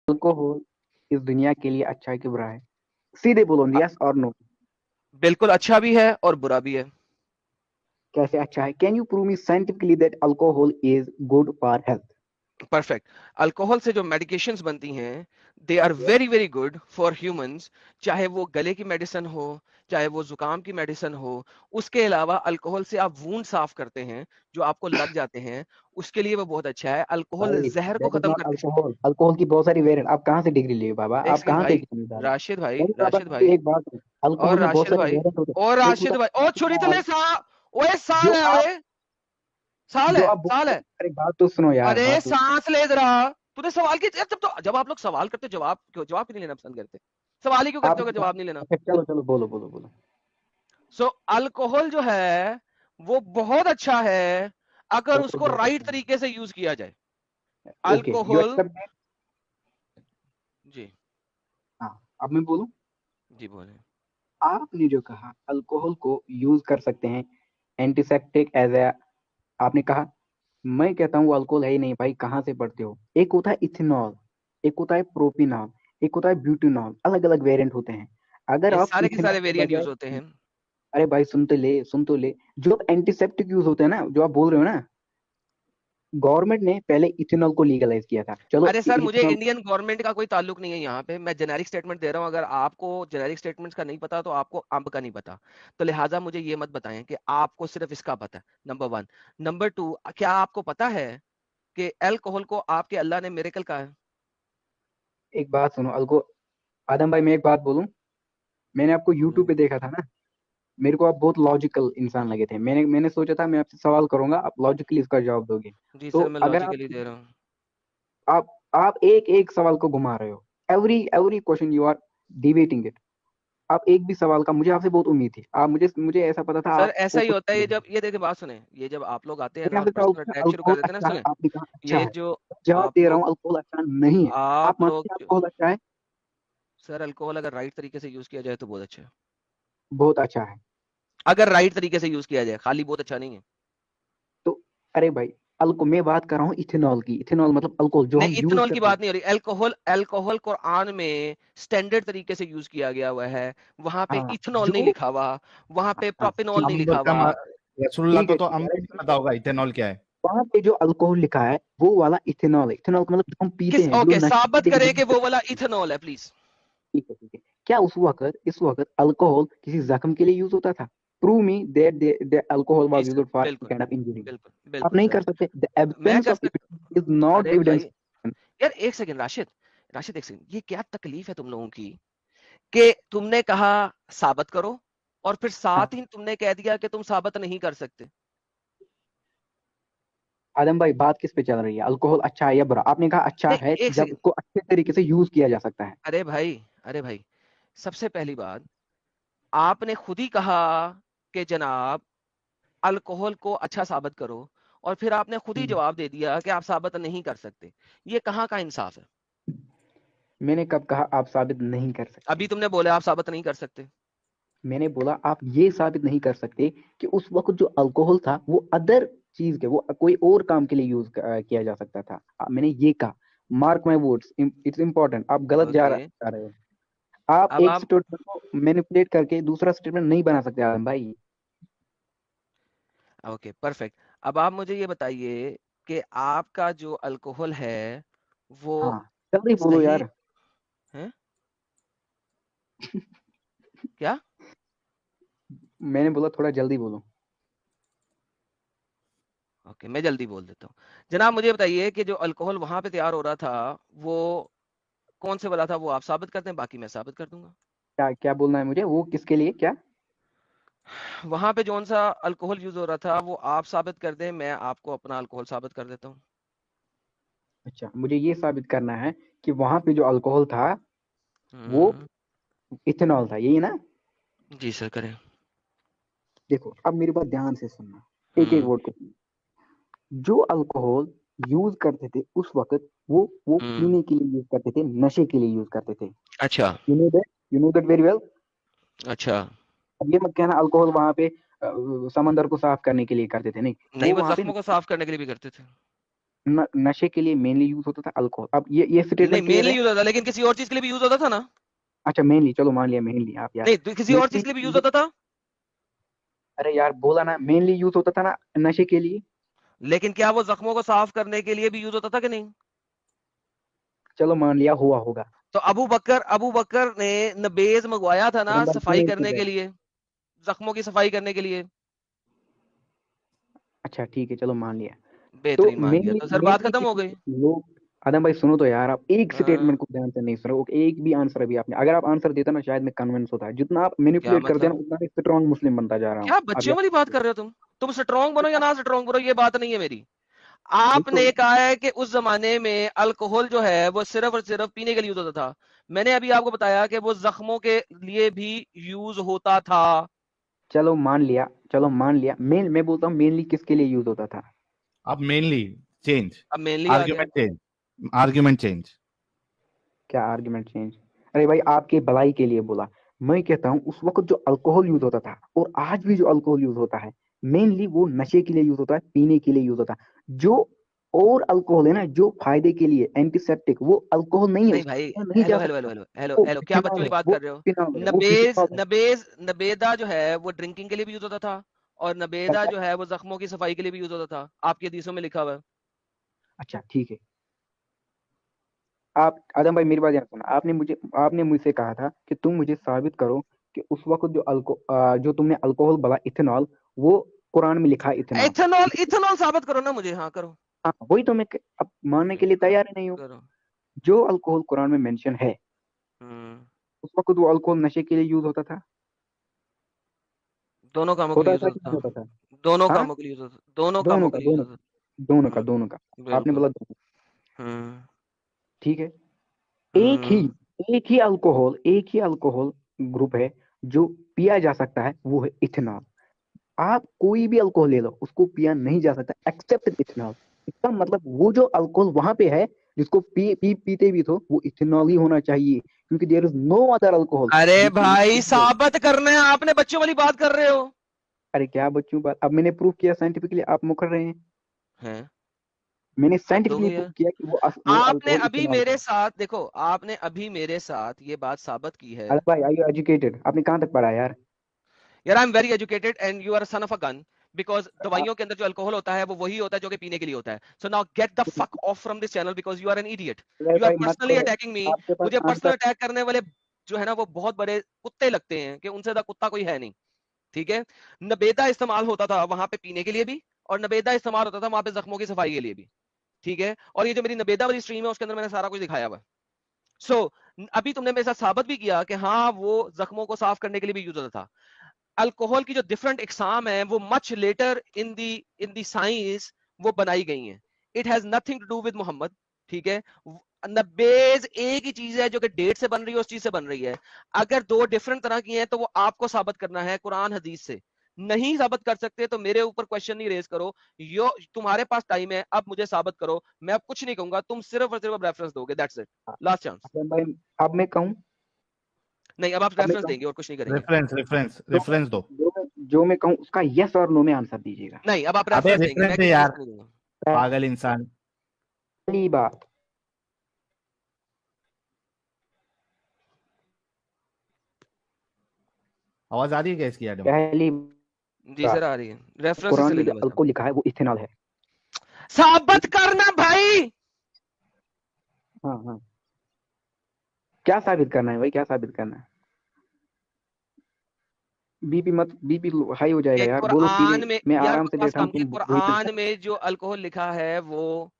Alcohol इस दुनिया के लिए अच्छा है कि बुरा है? सीधे बोलो, यस और नो। बिल्कुल अच्छा भी है और बुरा भी है। कैसे अच्छा है? Can you prove me scientifically that alcohol is good for health? Perfect. Alcohol से जो मेडिकेशंस बनती हैं, they are very very good for humans. चाहे वो गले की मेडिसिन हो, चाहे वो जुकाम की मेडिसिन हो। उसके अलावा अल्कोहल से आप वूंड साफ करते हैं जो आपको लग जाते हैं, उसके लिए वो बहुत अच्छा है। अल्कोहल भाई जहर को दैट इज खत्म नॉट करते। अल्कोहल। अल्कोहल की बहुत सारी वेरिएंट। आप कहाँ से डिग्री लिए बाबा? एक आप सेकंड कहाँ से भाई, समझदार हैं? राशिद भाई, नहीं बाबा, राशिद क्योंकि भाई, एक बात है, और अल्कोहल में बहुत राशिद सारे भाई, वेरिएंट होते और हैं। एक राशिद होता भाई, और छुरी है तले सा। ओए साल जो है, आप ओए साल जो है, आप साल बोलते है। हैं, अरे बात तो सुनो यार, अरे बात तो। सांस ले जरा। तूने सवाल की यार, जब आप लोग सवाल करते हो, जवाब क्यों नहीं लेना पसंद करते? सवाल ही क्यों करते आप हो अगर जवाब नहीं लेना? अच्छा चलो चलो, बोलो बोलो बोलो। सो अल्कोहल जो है वो बहुत अच्छा है अगर और उसको बहुत राइट अच्छा तरीके से यूज किया जाए। है। Okay, you alcohol. Except that? जी। हाँ, अब मैं बोलूं। जी बोले। आपने जो कहा अल्कोहल को यूज कर सकते हैं एंटीसेप्टिक एज ए, आपने कहा। मैं कहता हूँ अल्कोहल है ही नहीं भाई, कहाँ से पढ़ते हो? एक होता है इथेनॉल, एक होता है प्रोपिनॉल, एक होता है ब्यूटेनॉल, अलग अलग वेरिएंट होते हैं। अगर ये आप सारे के इथेनॉल सारे के वेरिएंट बजाय, यूज होते हैं। अरे भाई सुन तो ले, सुन तो ले। जो एंटीसेप्टिक यूज होते हैं ना, जो आप बोल रहे हो ना, गवर्नमेंट ने पहले इथेनॉल को लीगलाइज किया था। चलो अरे सर, मुझे इथेनॉल। इंडियन गवर्नमेंट का कोई ताल्लुक नहीं है यहाँ पे। मैं जेनेरिक स्टेटमेंट दे रहा हूँ। अगर आपको जेनेरिक स्टेटमेंट्स का नहीं पता तो आपको अंब का नहीं पता। तो लिहाजा मुझे ये मत बताएं कि आपको सिर्फ इसका पता है। Number one. नंबर टू, क्या आपको पता है कि अल्कोहल को आपके अल्लाह ने मिरेकल कहा है? एक बात सुनो, अल्को आदम भाई, मैं एक बात बोलूं। मैंने आपको यूट्यूब बोले। पे देखा था ना, मेरे को आप बहुत लॉजिकल इंसान लगे थे। मैंने सोचा था मैं आपसे सवाल करूंगा, आप लॉजिकली इसका जवाब दोगे। जी तो सर, मैं अगर आप लॉजिकली दे रहा हूँ। आप आप एक एक सवाल को घुमा रहे हो। Every every question you are debating it. आप एक भी सवाल का, मुझे आपसे बहुत उम्मीद थी। आप मुझे मुझे ऐसा पता था सर ऐसा आपको ही कुछ। होता है, ये जब ये देखिए बात सुने, ये जब आप लोग आते हैं मैंने ना और आपसे सवाल पर्सनल पूछा अटैक शुरू अल्कोहल कर देते हैं ना, अच्छा है, सुने। आपने कहा अच्छा ये है। जो जवाब आप दे रहा लोग हूँ, अल्कोहल अच्छा नहीं है। आप आप लोग मानते हैं जो अल्कोहल अच्छा है? सर, अल्कोहल अगर राइट तरीके से यूज किया जाए तो बहुत अच्छा है। बहुत अच्छा है। अगर राइट तरीके से यूज किया जाए, खाली बहुत अच्छा नहीं है। तो अरे भाई, अल्को मैं बात कर रहा हूँ इथेनॉल की। इथेनॉल मतलब अल्कोहल जो नहीं, हम यूज इथेनॉल की करते हैं। बात नहीं हो रही। अल्कोहल, अल्कोहल कुरान में स्टैंडर्ड तरीके से यूज किया गया हुआ है। वहां पे हाँ इथेनॉल नहीं जो, लिखा हुआ, वहां पे हाँ प्रोपिनॉल ठीक नहीं है, लिखा अंब का हुआ। रसूलुल्लाह ठीक को है तो ठीक अंब है। भी नहीं पता होगा इथेनॉल क्या है। वहां पे जो अल्कोहल लिखा है वो वाला इथेनॉल है। इथेनॉल का मतलब जो हम पीते किस हैं, जो ओके, नशे साबित की करें वजह कि से। वो वाला इथेनॉल है प्लीज। ठीक है ठीक है। क्या इस वक्त अल्कोहल किसी जख्म के लिए यूज होता था? Prove me that the alcohol जी वाज सर, यूज्ड फॉर बिल्कुल, काइंड ऑफ इंजरी। बिल्कुल, आप बिल्कुल नहीं सर। कर सकते। द मैं एब्सेंस कर ऑफ सकता। इज नॉट अरे एविडेंस। भाई, यार एक सेकंड राशिद, राशिद एक सेकंड, ये क्या तकलीफ है तुम लोगों की कि तुमने कहा साबित करो और फिर हाँ साथ ही तुमने कह दिया कि तुम साबित नहीं कर सकते। आदम भाई, बात किस पे चल रही है? अल्कोहल अच्छा है या बुरा? आपने कहा अच्छा नहीं, है एक जब सेकंड। उसको अच्छे तरीके से यूज किया जा सकता है। अरे भाई, अरे भाई, सबसे पहली बात, आपने खुद ही कहा कि जनाब अल्कोहल को अच्छा साबित करो, और फिर आपने खुद ही हम्म। जवाब दे दिया कि आप साबित नहीं कर सकते। ये कहाँ का इंसाफ है? मैंने कब कहा आप साबित नहीं कर सकते? अभी तुमने बोला आप साबित नहीं कर सकते। मैंने बोला आप ये साबित नहीं कर सकते कि उस वक्त जो अल्कोहल था वो अदर चीज के, वो कोई और काम के लिए यूज किया जा सकता था। मैंने ये कहा। Mark my words, it's important. आप गलत ओके। जा रहे हो। आप अब एक आप स्टेटमेंट को मैनिपुलेट करके दूसरा स्टेटमेंट नहीं बना सकते आलम भाई। Okay, perfect. अब आप मुझे ये बताइए कि आपका जो अल्कोहल है वो हाँ, जल्दी बोलो सही यार। है क्या? मैंने बोला थोड़ा जल्दी बोलो। ओके, मैं जल्दी बोल देता हूँ। जनाब मुझे बताइए कि जो अल्कोहल वहां पे तैयार हो रहा था वो कौन से वाला था? वो आप साबित करते हैं, बाकी मैं साबित कर दूंगा। क्या क्या बोलना है मुझे? वो किसके लिए क्या? वहां पे जौन सा अल्कोहल यूज हो रहा था वो आप साबित कर दें, मैं आपको अपना अल्कोहल साबित कर देता हूँ। अच्छा, मुझे ये साबित करना है कि वहां पे जो अल्कोहल था वो हम्म। इथेनॉल था, यही ना? जी सर, करें। देखो, अब मेरी बात ध्यान से सुनना, एक एक हम्म। वर्ड को सुनना। जो अल्कोहल यूज करते थे उस वक्त, वो हम्म। पीने के लिए यूज करते थे, नशे के लिए यूज करते थे। अच्छा। You know that very well. अच्छा। अब ये मत कहना अल्कोहल वहां पे समंदर को साफ करने के लिए करते थे, नहीं। नहीं, वो वो वहां पे जख्मों को साफ करने के लिए भी करते थे। नशे के लिए मेनली यूज होता था अल्कोहल। अब ये नहीं स्टेटमेंट क्लियर मेनली है? यूज होता था, लेकिन किसी और चीज के लिए भी यूज होता था ना। अच्छा मेनली, चलो मान लिया मेनली, आप यार नहीं तो किसी और चीज के लिए भी यूज मेनली, होता था, अरे यार बोला ना मेनली यूज होता था ना नशे के लिए। लेकिन क्या वो जख्मों को साफ करने के लिए भी यूज होता था कि नहीं। चलो मान लिया हुआ होगा। तो अबू बकर ने नबेज मंगवाया था ना अरे भाई क्यों सफाई नहीं सुन करने रहे? के लिए, जख्मों की सफाई करने के लिए। अच्छा ठीक है चलो मान लिया। तो बेहतरीन मान लिया, मेनली तो सर बात मेनली खत्म हो किसी गई। लोग, आदम भाई सुनो तो यार, आप एक हाँ, स्टेटमेंट को ध्यान से नहीं सुन रहे हो, एक भी आंसर अभी आपने, अगर आप आंसर देते ना शायद मैं कन्विंस होता है। जितना आप क्या मैनिपुलेट करते हैं ना मतलब, उतना मैं स्ट्रॉन्ग मुस्लिम बनता जा रहा हूँ। क्या अब बच्चों यार वाली बात कर रहे हो तुम स्ट्रांग बनो या ना स्ट्रांग बनो, ये बात नहीं है मेरी। देखो, आपने कहा है कि उस जमाने में अल्कोहल जो है वो सिर्फ और सिर्फ पीने के लिए यूज होता था। मैंने अभी आपको बताया कि वो जख्मों के लिए भी यूज होता था। चलो मान लिया, चलो मान लिया, मैं बोलता हूँ मेनली किसके लिए यूज होता था? अब मेनली चेंज, अब मेनली आ गया। Argument change, argument change. क्या आर्गुमेंट चेंज? अरे भाई आपके भलाई के लिए बोला। मैं कहता हूँ उस वक्त जो अल्कोहल यूज होता था और आज भी जो अल्कोहल यूज होता है, मेनली वो नशे के लिए यूज होता है, पीने के लिए यूज होता है। जो और अल्कोहल है ना जो फायदे के लिए एंटीसेप्टिक, वो अल्कोहल नहीं है, नहीं उसको भाई, पिया नहीं हेलो जा हेलो हेलो सकता। हेलो हेलो वो हेलो, क्या बच्चों इथेनॉल वाली है, बात वो कर रहे हो। फिनॉल है, वो नबेज फिनॉल है। नबेज नबेदा जो है वो ड्रिंकिंग के लिए भी यूज होता था, और नबेदा अच्छा जो है वो जख्मों की सफाई के लिए भी यूज होता था, आपकी हदीसों में लिखा हुआ है। अच्छा, ठीक है। आप आदम भाई मेरी बात ध्यान सुना, आपने मुझसे कहा था कि तुम मुझे साबित करो कि उस वक्त जो तुमने अल्कोहल बोला इथेनॉल, वो कुरान में लिखा है इथेनॉल। इथेनॉल इथेनॉल साबित करो ना मुझे, हाँ करो। हाँ वही तो मैं अब मानने ओके के लिए करो तैयार ही नहीं हूँ। करो। जो अल्कोहल कुरान में मेंशन है, हम्म, उस वक्त वो अल्कोहल नशे के लिए यूज होता था? दोनों कामों के लिए होता यूज था कि होता नहीं था। होता था? दोनों हाँ, कामों के लिए यूज होता, दोनों दोनों कामों के का लिए यूज दोनों होता। दोनों का दोनों का। आपने बिल्कुल। बोला दोनों। हम्म ठीक है। एक ही हम्म। एक ही अल्कोहल ग्रुप है जो पिया जा सकता है, वो है इथेनॉल। आप कोई भी अल्कोहल ले लो, उसको पिया नहीं जा सकता एक्सेप्ट इथेनॉल। इसका मतलब वो जो अल्कोहल वहां पे है, जिसको पीते भी तो वो इथेनॉल ही होना चाहिए, क्योंकि there is no other alcohol अरे विच भाई कैन। साबित करना है, आपने बच्चों वाली बात कर रहे हो। अरे क्या बच्चों बात, अब मैंने प्रूव किया साइंटिफिकली, आप मुकर रहे हैं। हैं, मैंने हद हो साइंटिफिकली गई प्रूव है। किया कि वो आपने अल्कोहल अभी इथेनॉल मेरे है। साथ देखो, आपने अभी मेरे साथ ये बात साबित की है। अरे भाई, आई यू एजुकेटेड? आपने कहाँ तक पढ़ा यार? यार I am very educated and you are son of a gun, because आ- दवाइयों के अंदर जो अल्कोहल होता है वो वही होता है जो कि पीने के लिए होता है। So now get the fuck off from this channel because you are an idiot. अरे यू आर भाई मत पर्सनली करो, अटैकिंग मी। आपके पास मुझे पर्सनल आंसर। अटैक करने वाले जो है ना वो बहुत बड़े कुत्ते लगते हैं, कि उनसे ज्यादा कुत्ता कोई है नहीं। ठीक है। नबेदा इस्तेमाल होता था वहां पे पीने के लिए भी, और नबेदा इस्तेमाल होता था वहां पे जख्मों की सफाई के लिए भी। ठीक है, और ये जो मेरी नबेदा वाली स्ट्रीम है उसके अंदर मैंने सारा कुछ दिखाया हुआ है। सो अभी तुमने मेरे साथ साबित भी किया कि हाँ वो जख्मों को साफ करने के लिए भी यूज होता था। अल्कोहल की जो डिफरेंट इकसाम है वो much later in the science वो बनाई गई हैं। It has nothing to do with Mohammad. ठीक है। नब्बेज एक ही चीज है जो कि डेट से बन रही है, उस चीज से बन रही है। अगर दो डिफरेंट तरह की हैं तो वो आपको साबित करना है कुरान हदीस से। नहीं साबित कर सकते तो मेरे ऊपर क्वेश्चन नहीं रेज करो। यो तुम्हारे पास टाइम है, अब मुझे साबित करो। मैं अब कुछ नहीं कहूंगा, तुम सिर्फ और सिर्फ रेफरेंस दोगे, that's it. Last chance. Adam भाई, अब मैं कहूँ? नहीं, अब आप अब मैं रेफरेंस कहूँ देंगे और कुछ नहीं करेंगे। रेफरेंस रेफरेंस जो मैं रेफरेंस दो। जो मैं कहूँ उसका यस और नो में आंसर दीजिएगा। नहीं, अब आप अबे रेफरेंस देंगे, रेफरेंस मैं दे किसी चीज यार, का नहीं दूंगा। पागल इंसान। पहली बात, आवाज आ रही है क्या इसकी एडम? पहली जी सर बात, आ रही है, रेफरेंस से कुरान में ले जो लो बस आप। अल्कोहल लिखा है वो इथेनॉल है। साबित करना भाई। हाँ हाँ, क्या साबित करना है भाई, क्या साबित करना है? बीपी हाई हो जाएगा कि यार, बोलो सीधे, कुरान में, मैं यार आराम से बकवास बैठा हूँ, काम, कि तुम वही पे कुरान में जो अल्कोहल लिखा है वो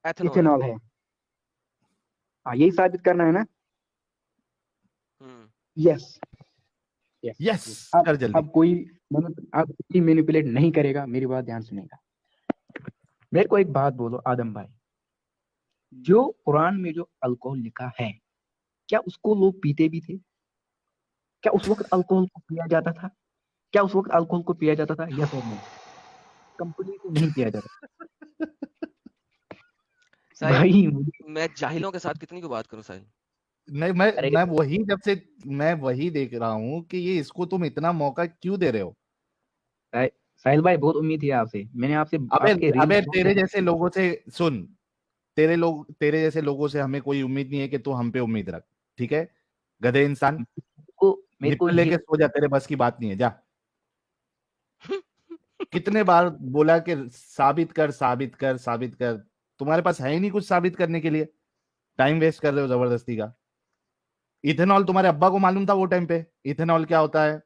एथेनॉल है। इथेनॉल है। हाँ यही साबित करना है ना? हम्म। Yes yes. यस, अब कर जल्दी। अब कोई अब कोई मैनिपुलेट नहीं करेगा, मेरी बात ध्यान सुनेगा। मेरे को एक बात बोलो आदम भाई, जो कुरान में जो अल्कोहल लिखा है, क्या उसको लोग पीते भी थे? क्या उस वक्त अल्कोहल को पिया जाता था? क्या उस वक्त अल्कोहल को पिया जाता था, यस और नो? कंप्लीटली नहीं पिया जाता साहिल, भाई मुझे। मैं जाहिलों के साथ कितनी को बात करूं साहिल। नहीं, मैं अरे मैं वही जब से मैं वही देख रहा हूँ कि ये इसको तुम इतना मौका क्यों दे रहे हो। साहिल भाई बहुत उम्मीद थी आपसे, मैंने आपसे अबे आपके रील्स अबे बहुत तेरे देखे। जैसे लोगों से सुन, तेरे जैसे लोगों से हमें कोई उम्मीद नहीं है कि तू हम पे उम्मीद रख, ठीक है? गधे इंसान, मेरे को निप्पल ये लेके सो जा, तेरे बस की बात नहीं है, जा। कितने बार बोला कि साबित कर, साबित कर, साबित कर। तुम्हारे पास है ही नहीं कुछ साबित करने के लिए, टाइम वेस्ट कर रहे हो जबरदस्ती का। इथेनॉल तुम्हारे अब्बा को मालूम था वो टाइम पे, इथेनॉल क्या होता है,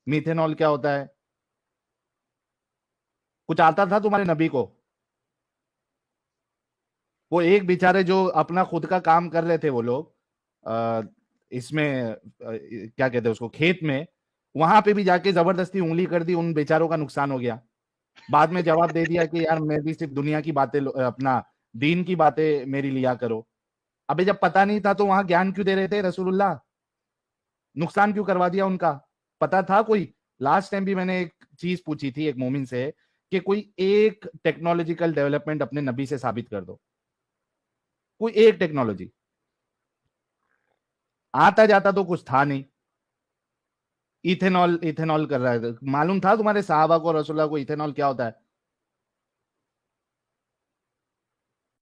मीथेनॉल क्या होता है? कुछ आता था तुम्हारे नबी को? वो एक बेचारे जो अपना खुद का काम कर रहे थे वो लोग, इसमें क्या कहते हैं उसको, खेत में, वहां पे भी जाके जबरदस्ती उंगली कर दी, उन बेचारों का नुकसान हो गया। बाद में जवाब दे दिया कि यार मैं भी सिर्फ दुनिया की बातें अपना दीन की बातें मेरी लिया करो। अबे जब पता नहीं था तो वहां ज्ञान क्यों दे रहे थे रसूलुल्लाह? नुकसान क्यों करवा दिया उनका? पता था कोई? लास्ट टाइम भी मैंने एक चीज पूछी थी एक मोमिन से कि कोई एक टेक्नोलॉजिकल डेवलपमेंट अपने नबी से साबित कर दो, कोई एक टेक्नोलॉजी। आता जाता तो कुछ था नहीं। इथेनॉल इथेनॉल कर रहा है, मालूम था तुम्हारे साहबा को, रसूलुल्लाह को इथेनॉल क्या होता है?